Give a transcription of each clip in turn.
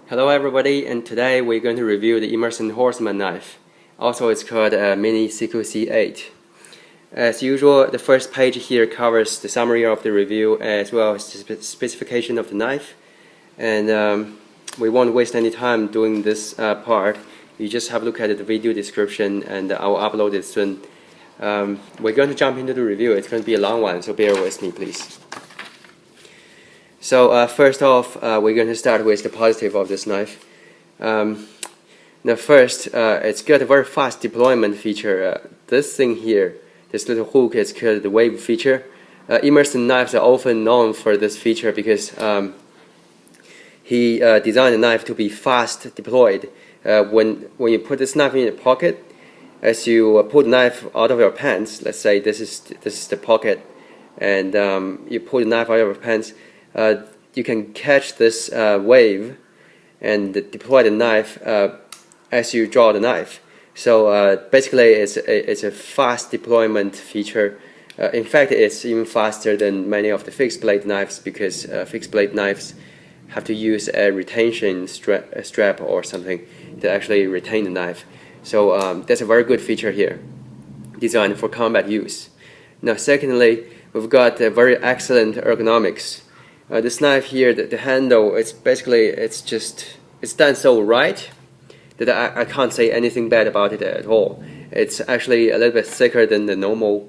Hello everybody, and today we're going to review the Emerson Horseman knife. Also it's called a Mini CQC8. As usual, the first page here covers the summary of the review as well as the specification of the knife. And we won't waste any time doing this part. You just have a look at the video description and I'll upload it soon. We're going to jump into the review. It's going to be a long one, so bear with me please. So first off, we're going to start with the positive of this knife. Now first, it's got a very fast deployment feature. This thing here, this little hook, is called the wave feature. Emerson knives are often known for this feature because he designed the knife to be fast deployed. When you put this knife in your pocket, as you pull the knife out of your pants, let's say this is the pocket, and you pull the knife out of your pants, you can catch this wave and deploy the knife as you draw the knife. So basically it's a fast deployment feature. In fact, it's even faster than many of the fixed blade knives because fixed blade knives have to use a retention strap or something to actually retain the knife. So that's a very good feature here, designed for combat use. Now secondly, we've got a very excellent ergonomics. This knife here, the handle, it's done so right that I can't say anything bad about it at all. It's actually a little bit thicker than the normal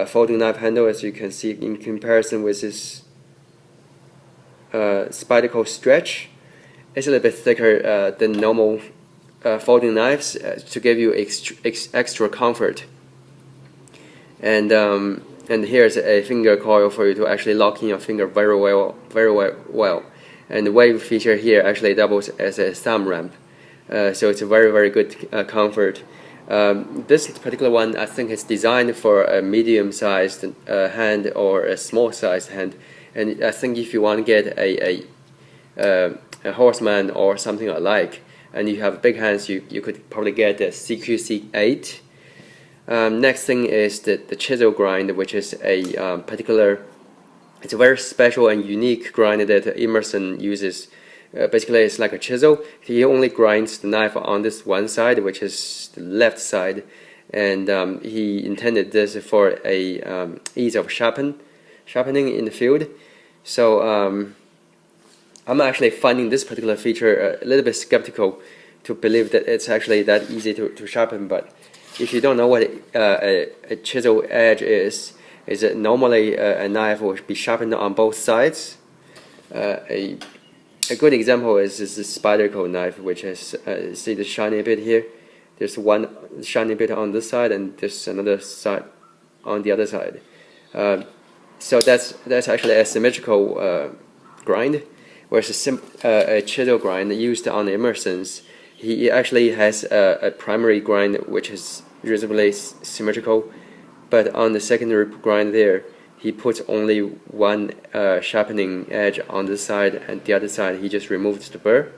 folding knife handle, as you can see in comparison with this Spyderco stretch. It's a little bit thicker than normal folding knives to give you extra comfort. And here's a finger coil for you to actually lock in your finger very well. And the wave feature here actually doubles as a thumb ramp. So it's a very good comfort. This particular one, I think, is designed for a medium-sized hand or a small-sized hand. And I think if you want to get a horseman or something alike, and you have big hands, you could probably get the CQC8. Next thing is the Chisel Grind, which is it's a very special and unique grind that Emerson uses. Basically, it's like a chisel. He only grinds the knife on this one side, which is the left side, and he intended this for a ease of sharpening in the field. So I'm actually finding this particular feature a little bit skeptical to believe that it's actually that easy to sharpen, but if you don't know what a Chisel Edge is it normally a knife will be sharpened on both sides. A good example is this Spyderco knife, which is see the shiny bit here. There's one shiny bit on this side, and there's another side on the other side. So that's actually a symmetrical grind, whereas a Chisel grind used on the Emersons, he actually has a primary grind which is reasonably symmetrical, but on the secondary grind there, he puts only one sharpening edge on this side, and the other side he just removes the burr.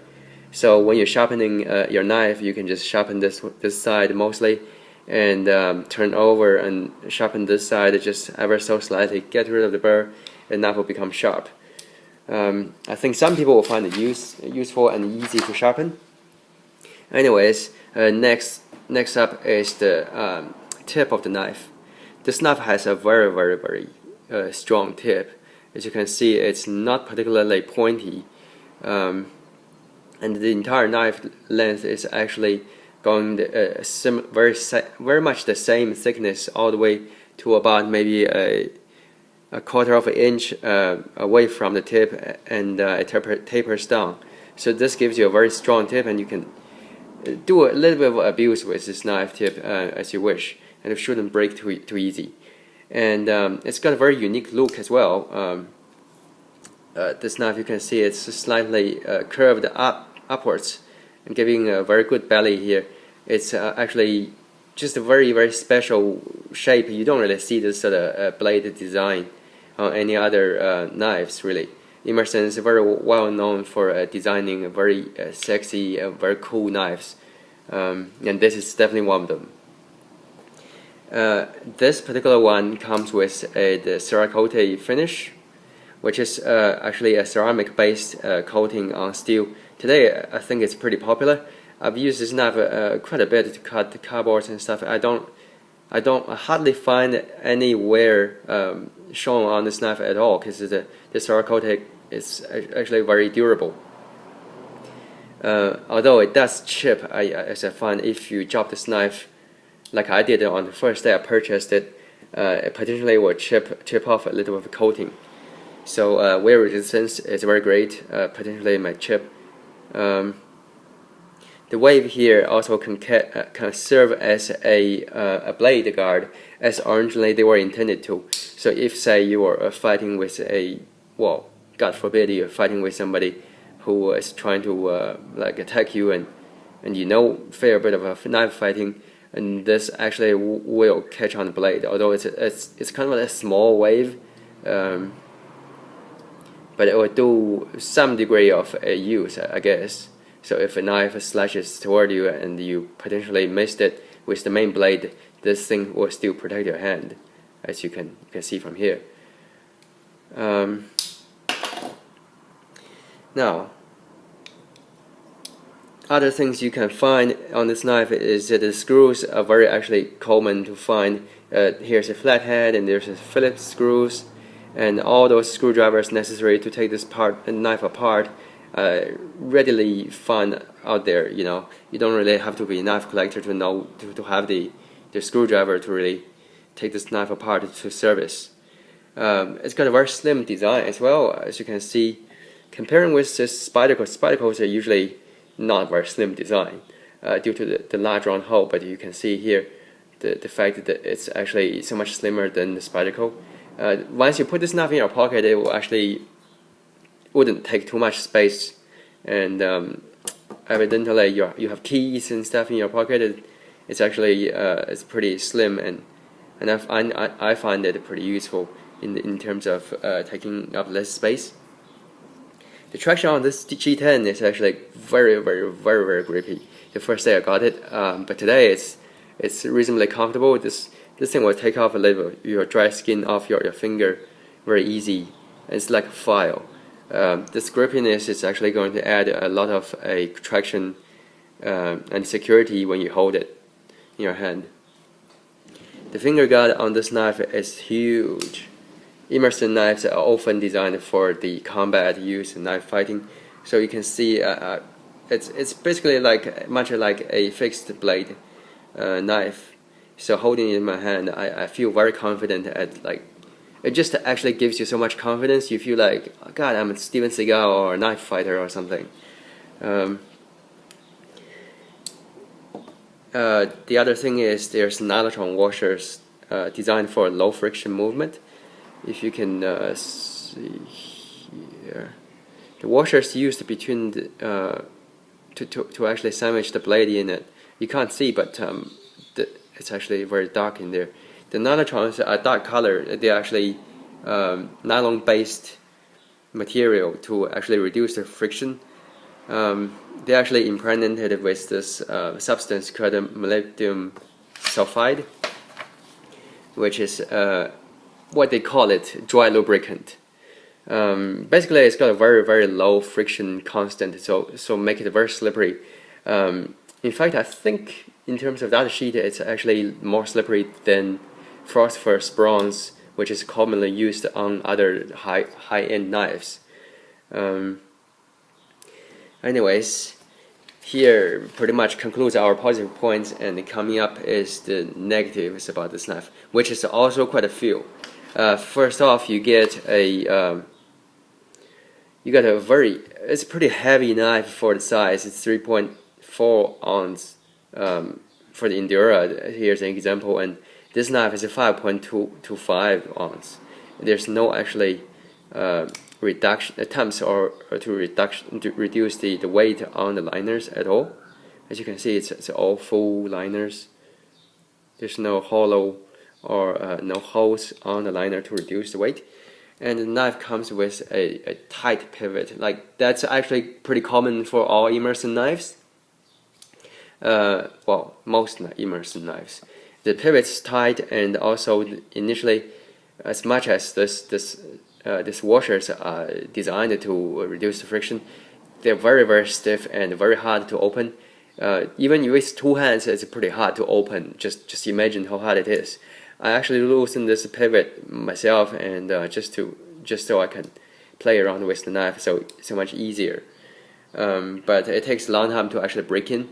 So when you're sharpening your knife, you can just sharpen this side mostly, and turn over and sharpen this side just ever so slightly, get rid of the burr, and knife will become sharp. I think some people will find it useful and easy to sharpen. Anyways, next up is the tip of the knife. This knife has a very strong tip. As you can see, it's not particularly pointy, and the entire knife length is actually going very much the same thickness all the way to about maybe a quarter of an inch away from the tip, and it tapers down. So this gives you a very strong tip, and you can do a little bit of abuse with this knife tip as you wish, and it shouldn't break too easy. And it's got a very unique look as well. This knife, you can see it's slightly curved upwards and giving a very good belly here. It's actually just a very special shape. You don't really see this sort of blade design on any other knives really. Emerson is very well known for designing very sexy, very cool knives, and this is definitely one of them. This particular one comes with the Cerakote finish, which is actually a ceramic-based coating on steel. Today, I think it's pretty popular. I've used this knife quite a bit to cut the cardboards and stuff. I hardly find anywhere shown on this knife at all, because the ceramic coating is actually very durable. Although it does chip, as I find, if you drop this knife like I did on the first day I purchased it, it potentially will chip off a little of the coating. So wear resistance is very great. Potentially it might chip. The wave here also can serve as a blade guard, as originally they were intended to. So if, say, you are fighting with well, God forbid, you're fighting with somebody who is trying to like attack you, and you know, fair bit of a knife fighting, and this actually will catch on the blade. Although it's kind of a small wave, but it will do some degree of use, I guess. So if a knife slashes toward you and you potentially missed it with the main blade, this thing will still protect your hand, as you can see from here. Now, other things you can find on this knife is that the screws are very actually common to find. Here's a flathead, and there's a Phillips screws, and all those screwdrivers necessary to take this knife apart readily found out there. You know, you don't really have to be a knife collector to know to have the screwdriver to really take this knife apart to service. It's got a very slim design as well, as you can see. Comparing with the Spydercos are usually not very slim design due to the large round hole, but you can see here the fact that it's actually so much slimmer than the Spyderco. Once you put this knife in your pocket, it will actually wouldn't take too much space, and evidently you have keys and stuff in your pocket. It's actually it's pretty slim, and I find it pretty useful in terms of taking up less space. The traction on this G10 is actually very grippy. The first day I got it, but today it's reasonably comfortable. This thing will take off a little your dry skin off your finger very easy. It's like a file. This grippiness is actually going to add a lot of traction and security when you hold it in your hand. The finger guard on this knife is huge. Emerson knives are often designed for the combat use in knife fighting, so you can see it's basically much like a fixed blade knife. So holding it in my hand, I feel very confident it just actually gives you so much confidence. You feel like, oh God, I'm a Steven Seagal or a knife fighter or something. The other thing is there's Nylon Washers designed for low friction movement. If you can see here, the washers used between to actually sandwich the blade in it. You can't see, but it's actually very dark in there. The Nylotrons are dark color. They're actually nylon-based material to actually reduce the friction. They're actually impregnated with this substance called molybdenum sulfide, which is what they call it, dry lubricant. Basically, it's got a very low friction constant, so make it very slippery. In fact, I think in terms of that sheet, it's actually more slippery than phosphorus bronze, which is commonly used on other high-end knives. Anyways, here pretty much concludes our positive points, and coming up is the negatives about this knife, which is also quite a few. First off, you get it's a pretty heavy knife for the size. It's 3.4 ounce for the Endura. Here's an example, and this knife is a 5.25 ounce. There's no actually reduction attempts to reduce the weight on the liners at all. As you can see, it's all full liners. There's no hollow or no holes on the liner to reduce the weight, and the knife comes with a tight pivot. That's actually pretty common for all Emerson knives. Well, most Emerson knives. The pivot's tight, and also initially, as much as this these washers are designed to reduce the friction. They're very stiff and very hard to open. Even with two hands, it's pretty hard to open. Just imagine how hard it is. I actually loosened this pivot myself, and just so I can play around with the knife, so much easier. But it takes a long time to actually break in.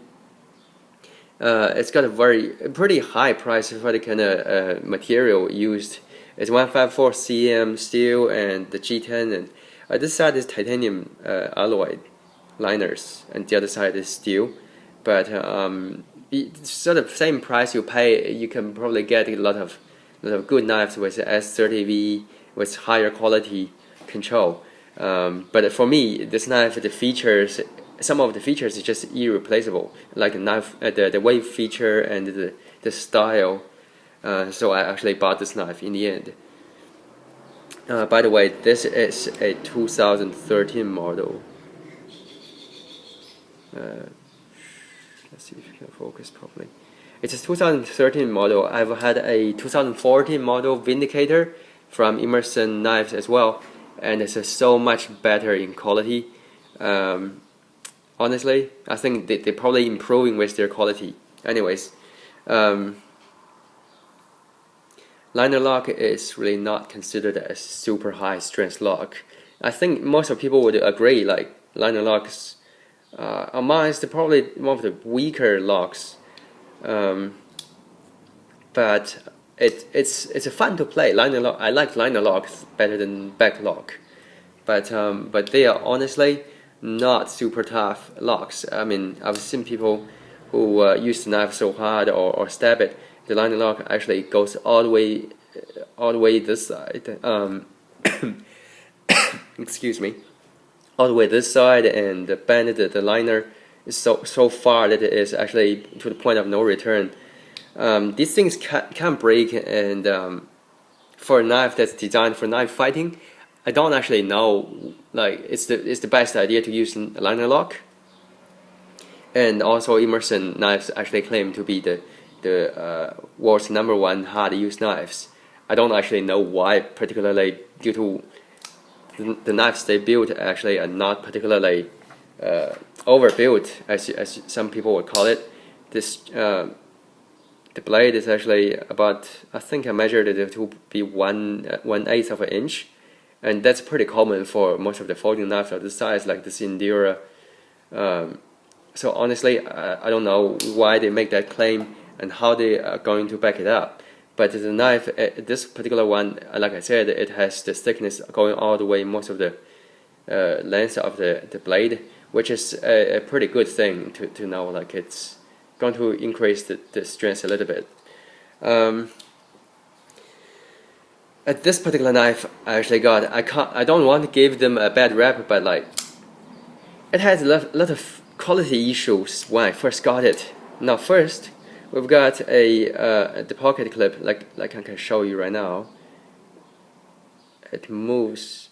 It's got a pretty high price for the kind of material used. It's 154 cm steel and the G10, and this side is titanium alloy liners, and the other side is steel. But it's sort of same price you pay. You can probably get a lot of good knives with s30v with higher quality control. But for me, this knife, some of the features is just irreplaceable, like the knife, the wave feature and the style. So I actually bought this knife in the end. By the way, this is a 2013 model. Let's see if you can focus properly. It's a 2013 model. I've had a 2014 model Vindicator from Emerson knives as well, and it's so much better in quality. Honestly, I think they're probably improving with their quality. Anyways, liner lock is really not considered as super high strength lock. I think most of people would agree, like liner locks amongst probably one of the weaker locks, but it's fun to play. Liner lock, I like liner locks better than back lock, but they are honestly not super tough locks. I mean, I've seen people who use the knife so hard or stab it. The liner lock actually goes all the way this side. Excuse me. All the way this side, and bend the liner is so far that it is actually to the point of no return. These things can break, and for a knife that's designed for knife fighting, I don't actually know, like it's the best idea to use a liner lock. And also Emerson knives actually claim to be the world's #1 hard to use knives. I don't actually know why, particularly due to the knives they build actually are not particularly overbuilt, as some people would call it. This the blade is actually about, I think I measured it to be 1/8 of an inch, and that's pretty common for most of the folding knives of this size, like the Endura. So honestly, I don't know why they make that claim and how they are going to back it up. But the knife, this particular one, like I said, it has the thickness going all the way, most of the length of the blade, which is a pretty good thing to know. Like it's going to increase the strength a little bit. At this particular knife I actually got, I don't want to give them a bad rap, but like it has a lot of quality issues when I first got it. Now first, we've got the pocket clip, like I can show you right now. It moves.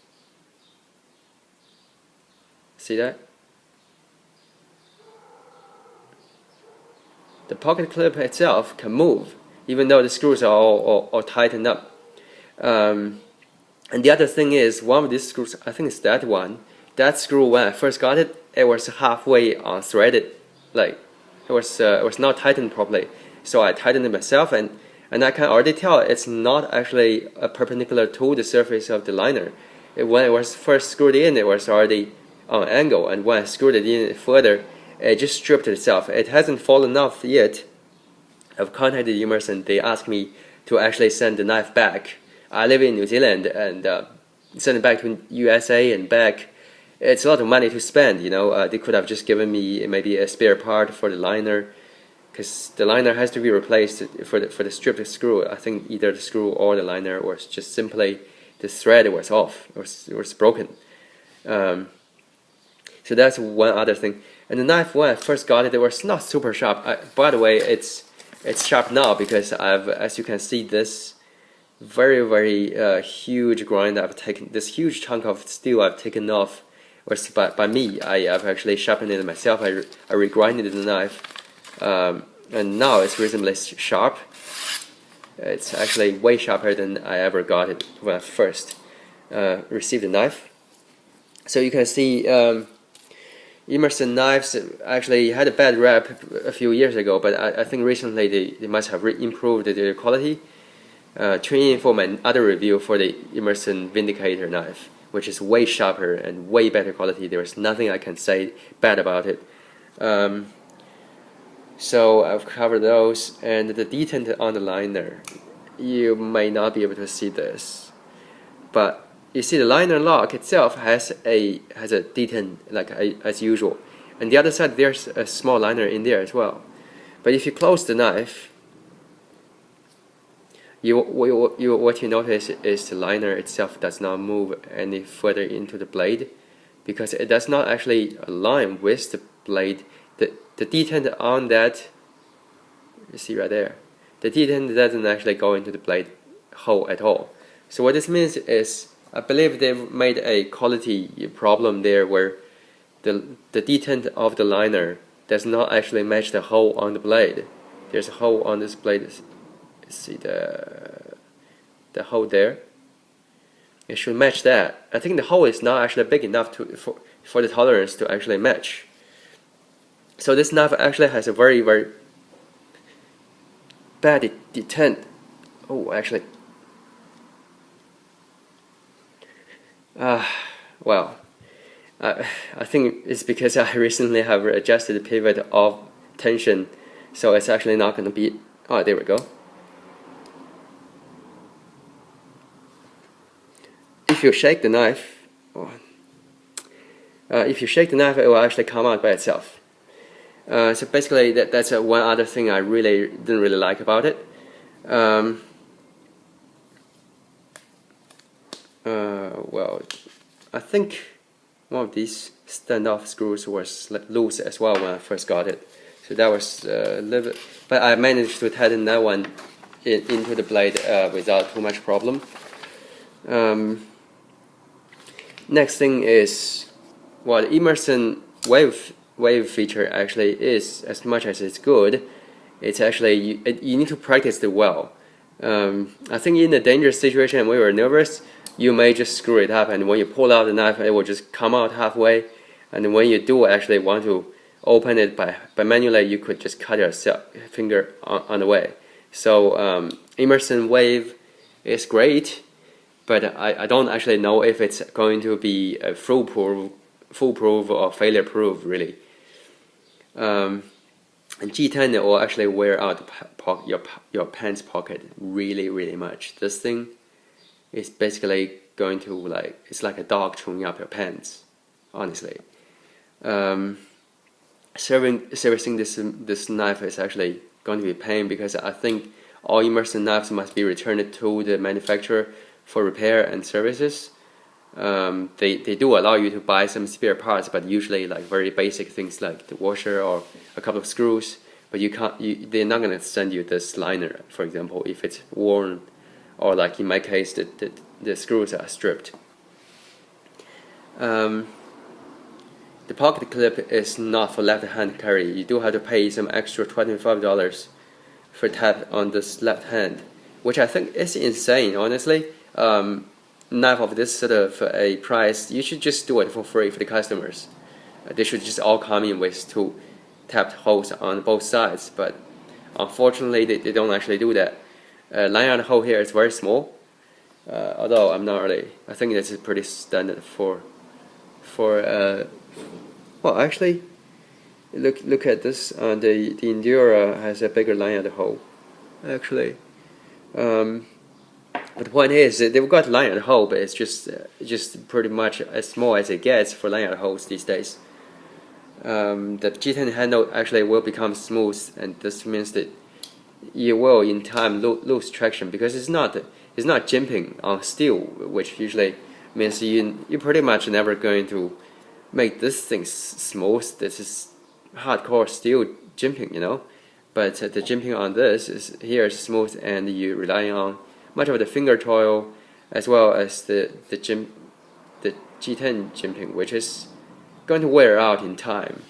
See that? The pocket clip itself can move, even though the screws are all tightened up. And the other thing is, one of these screws, I think it's that one. That screw, when I first got it, it was halfway unthreaded, like it was not tightened properly. So I tightened it myself, and I can already tell it's not actually perpendicular to the surface of the liner. When it was first screwed in, it was already on an angle, and when I screwed it in further, it just stripped itself. It hasn't fallen off yet. I've contacted Emerson. They asked me to actually send the knife back. I live in New Zealand, and send it back to USA and back. It's a lot of money to spend, you know. They could have just given me maybe a spare part for the liner, because the liner has to be replaced for the stripped screw. I think either the screw or the liner was just simply the thread was off, it was broken. So that's one other thing. And the knife, when I first got it, it was not super sharp. By the way, it's sharp now because as you can see, this very huge grind I've taken, this huge chunk of steel I've taken off was by me. I've actually sharpened it myself. I regrinded the knife, and now it's reasonably sharp. It's actually way sharper than I ever got it when I first received the knife. So you can see Emerson knives actually had a bad rep a few years ago, but I think recently they must have improved their quality. Tune in for my other review for the Emerson Vindicator knife, which is way sharper and way better quality. There is nothing I can say bad about it. So I've covered those, and the detent on the liner, you may not be able to see this, but you see the liner lock itself has a detent like as usual, and the other side there's a small liner in there as well. But if you close the knife, what you notice is the liner itself does not move any further into the blade, because it does not actually align with the blade. The detent on that, you see right there, the detent doesn't actually go into the blade hole at all. So what this means is, I believe they've made a quality problem there where the detent of the liner does not actually match the hole on the blade. There's a hole on this blade. See the hole there. It should match that. I think the hole is not actually big enough for the tolerance to actually match. So this knife actually has a very, very bad detent. Oh, actually. Well, I think it's because I recently have adjusted the pivot of tension, so it's actually not going to be. Oh, there we go. If you shake the knife, it will actually come out by itself. So basically, that's one other thing I really didn't really like about it. Well, I think one of these standoff screws was loose as well when I first got it. So that was a little bit, but I managed to tighten that one into the blade without too much problem. Next thing is, well, the Emerson wave feature actually is, as much as it's good, it's actually you need to practice it well. I think in a dangerous situation when you're nervous, you may just screw it up, and when you pull out the knife, it will just come out halfway. And when you do actually want to open it by manually, you could just cut your finger on the way. So Emerson wave is great, but I don't actually know if it's going to be a foolproof or failure proof really. And G10 will actually wear out your pants pocket really much. This thing is basically going to it's like a dog chewing up your pants, honestly. Servicing this knife is actually going to be a pain, because I think all Emerson knives must be returned to the manufacturer for repair and services. They do allow you to buy some spare parts, but usually very basic things like the washer or a couple of screws. But they're not going to send you this liner, for example, if it's worn, or in my case, the screws are stripped. The pocket clip is not for left-hand carry. You do have to pay some extra $25 for tap on this left hand, which I think is insane, honestly. Knife of this sort of a price, you should just do it for free for the customers. They should just all come in with 2 tapped holes on both sides, but unfortunately they don't actually do that. Lanyard hole here is very small, although I think this is pretty standard for well, actually look at this. The Endura has a bigger lanyard hole actually. But the point is that they've got lanyard hole, but it's just pretty much as small as it gets for lanyard holes these days. The G10 handle actually will become smooth, and this means that you will in time lose traction, because it's not jimping on steel, which usually means you're pretty much never going to make this thing smooth. This is hardcore steel jimping, you know. But the jimping on this is smooth, and you rely on much of the finger toil as well as the G10 jimping, which is going to wear out in time.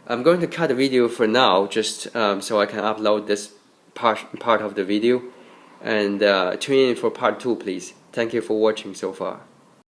I'm going to cut the video for now, just so I can upload this part of the video, and tune in for part 2, please. Thank you for watching so far.